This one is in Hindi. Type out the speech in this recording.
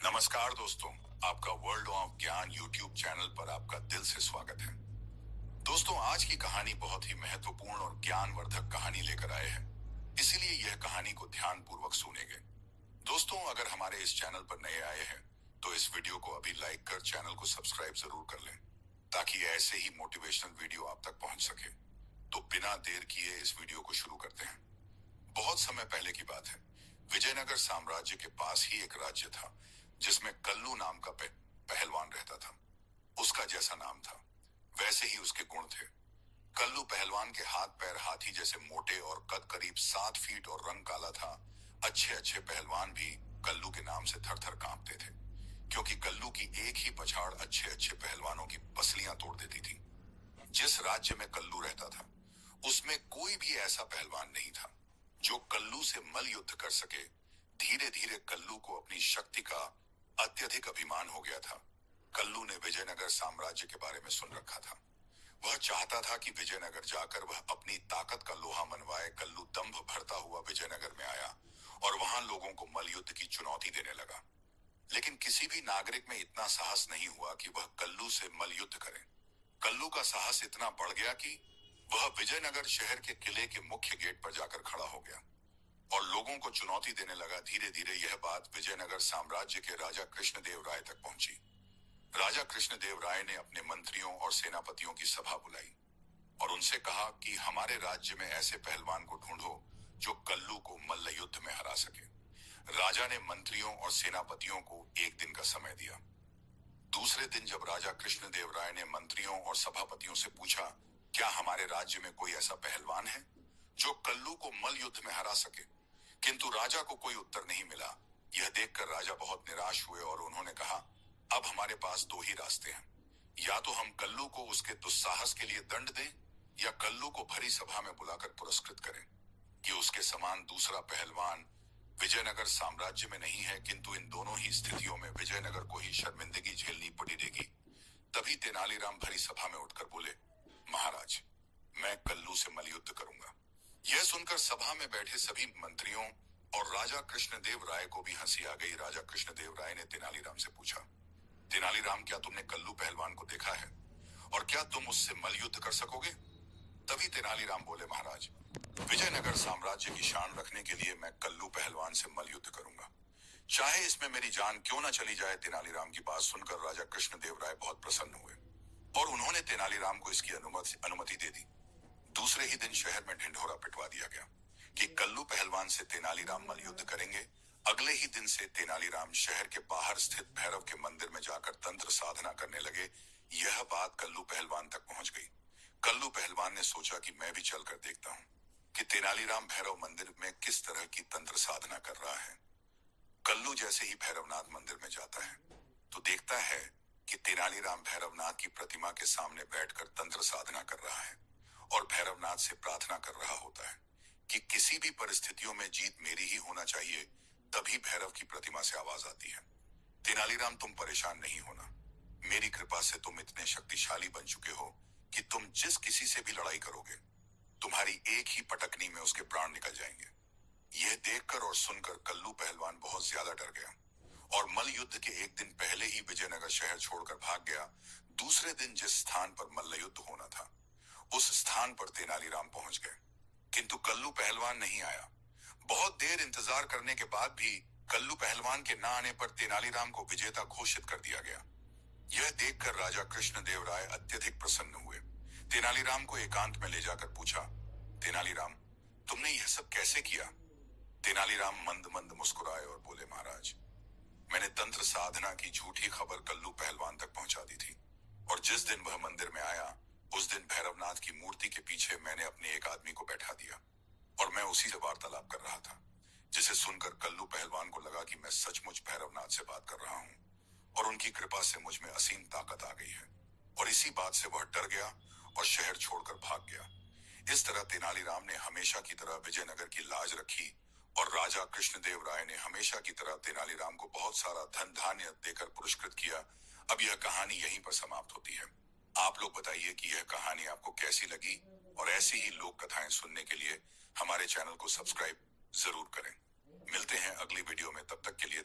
नमस्कार दोस्तों, आपका वर्ल्ड ऑफ ज्ञान यूट्यूब चैनल पर आपका दिल से स्वागत है। दोस्तों, आज की कहानी बहुत ही महत्वपूर्ण और ज्ञानवर्धक कहानी लेकर आए हैं, इसीलिए यह कहानी को ध्यान पूर्वक सुनेंगे। दोस्तों, अगर हमारे इस चैनल पर नए आए हैं तो इस वीडियो को अभी लाइक कर चैनल को सब्सक्राइब जरूर कर लें, ताकि ऐसे ही मोटिवेशनल वीडियो आप तक पहुंच सके। तो बिना देर किए इस वीडियो को शुरू करते हैं। बहुत समय पहले की बात है। विजयनगर साम्राज्य के पास ही एक राज्य था जिसमें कल्लू नाम का पहलवान रहता था। उसका जैसा नाम था वैसे ही उसके गुण थे। कल्लू पहलवान के हाथ पैर हाथी जैसे मोटे और कद करीब 7 फीट और रंग काला था। अच्छे अच्छे पहलवान भी कल्लू के नाम से थर थर कांपते थे, क्योंकि कल्लू की एक ही पछाड़ अच्छे अच्छे पहलवानों की पसलियां तोड़ देती थी। जिस राज्य में कल्लू रहता था उसमें कोई भी ऐसा पहलवान नहीं था जो कल्लू से मल युद्ध कर सके। धीरे धीरे कल्लू को अपनी शक्ति का अत्यधिक अभिमान हो गया था। कल्लू ने विजयनगर साम्राज्य के बारे में सुन रखा था। वह चाहता था कि विजयनगर जाकर वह अपनी ताकत का लोहा मनवाए। कल्लू दंभ भरता हुआ विजयनगर में आया और वहां लोगों को मल युद्ध की चुनौती देने लगा। लेकिन किसी भी नागरिक में इतना साहस नहीं हुआ कि वह कल्लू से मल युद्ध करे। कल्लू का साहस इतना बढ़ गया कि वह विजयनगर शहर के किले के मुख्य गेट पर जाकर खड़ा हो गया और लोगों को चुनौती देने लगा। धीरे धीरे यह बात विजयनगर साम्राज्य के राजा कृष्णदेव राय तक पहुंची। राजा कृष्णदेव राय ने अपने मंत्रियों और सेनापतियों की सभा बुलाई और उनसे कहा कि हमारे राज्य में ऐसे पहलवान को ढूंढो जो कल्लू को मल्ल युद्ध में हरा सके। राजा ने मंत्रियों और सेनापतियों को एक दिन का समय दिया। दूसरे दिन जब राजा कृष्णदेव राय ने मंत्रियों और सभापतियों से पूछा, क्या हमारे राज्य में कोई ऐसा पहलवान है जो कल्लू को मल्ल युद्ध में हरा सके, किंतु राजा को कोई उत्तर नहीं मिला। यह देखकर राजा बहुत निराश हुए और उन्होंने कहा, अब हमारे पास 2 ही रास्ते हैं। या तो हम कल्लू को उसके दुस्साहस के लिए दंड दें या कल्लू को भरी सभा में बुलाकर पुरस्कृत करें। कि उसके समान दूसरा पहलवान विजयनगर साम्राज्य में नहीं है, किंतु इन दोनों ही स्थितियों में विजयनगर को ही शर्मिंदगी झेलनी पड़ेगी। तभी तेनालीराम भरी सभा में उठकर बोले, महाराज, मैं कल्लू से मल्लयुद्ध करूंगा। यह सुनकर सभा में बैठे सभी मंत्रियों और राजा कृष्णदेव राय को भी हंसी आ गई। राजा कृष्णदेव राय ने तेनालीराम से पूछा, तेनालीराम, क्या तुमने कल्लू पहलवान को देखा है और क्या तुम उससे मल्लयुद्ध कर सकोगे? तभी तेनालीराम बोले, महाराज, विजयनगर साम्राज्य की शान रखने के लिए मैं कल्लू पहलवान से मल्लयुद्ध करूंगा, चाहे इसमें मेरी जान क्यों न चली जाए। तेनालीराम की बात सुनकर राजा कृष्णदेव राय बहुत प्रसन्न हुए और उन्होंने तेनालीराम को इसकी अनुमति दे दी। दूसरे ही दिन शहर में ढिंढोरा पिटवा दिया गया कि कल्लू पहलवान से तेनालीराम मल्लयुद्ध करेंगे। अगले ही दिन से तेनालीराम शहर के बाहर स्थित भैरव के मंदिर में जाकर तंत्र साधना करने लगे। यह बात कल्लू पहलवान तक पहुंच गई। कल्लू पहलवान ने सोचा कि मैं भी चलकर देखता हूं कि तेनालीराम भैरव मंदिर में किस तरह की तंत्र साधना कर रहा है। कल्लू जैसे ही भैरवनाथ मंदिर में जाता है तो देखता है कि तेनालीराम भैरवनाथ की प्रतिमा के सामने बैठकर तंत्र साधना कर रहा है और भैरवनाथ से प्रार्थना कर रहा होता है कि किसी भी परिस्थितियों में जीत मेरी ही होना चाहिए। तभी भैरव की प्रतिमा से आवाज आती है, तेनालीराम, तुम परेशान नहीं होना, मेरी कृपा से तुम इतने शक्तिशाली बन चुके हो कि तुम जिस किसी से भी लड़ाई करोगे तुम्हारी एक ही पटकनी में उसके प्राण निकल जाएंगे। यह देखकर और सुनकर कल्लू पहलवान बहुत ज्यादा डर गया और मल्ल युद्ध के एक दिन पहले ही विजयनगर शहर छोड़कर भाग गया। दूसरे दिन जिस स्थान पर मल्ल युद्ध होना था उस स्थान पर तेनालीराम पहुंच गए, किंतु कल्लू पहलवान नहीं आया। बहुत देर इंतजार करने के बाद भी कल्लू पहलवान के न आने पर तेनालीराम को विजेता घोषित कर दिया गया। यह देखकर राजा कृष्णदेव राय अत्यधिक प्रसन्न हुए। तेनालीराम को एकांत में ले जाकर पूछा, तेनालीराम, तुमने यह सब कैसे किया? तेनालीराम मंद मंद मुस्कुराए और बोले, महाराज, मैंने तंत्र साधना की झूठी खबर कल्लू पहलवान तक पहुंचा दी थी और जिस दिन वह मंदिर में आया उस दिन भैरवनाथ की मूर्ति के पीछे मैंने अपने एक आदमी को बैठा दिया और मैं उसी से वार्तालाप कर रहा था, जिसे सुनकर कल्लू पहलवान को लगा कि मैं सचमुच भैरवनाथ से बात कर रहा हूं और उनकी कृपा से मुझ में असीम ताकत आ गई है। और इसी बात से वह डर गया और शहर छोड़कर भाग गया। इस तरह तेनालीराम ने हमेशा की तरह विजयनगर की लाज रखी और राजा कृष्णदेव राय ने हमेशा की तरह तेनालीराम को बहुत सारा धन धान्य देकर पुरस्कृत किया। अब यह कहानी यहीं पर समाप्त होती है। आप लोग बताइए कि यह कहानी आपको कैसी लगी और ऐसी ही लोक कथाएं सुनने के लिए हमारे चैनल को सब्सक्राइब जरूर करें। मिलते हैं अगली वीडियो में, तब तक के लिए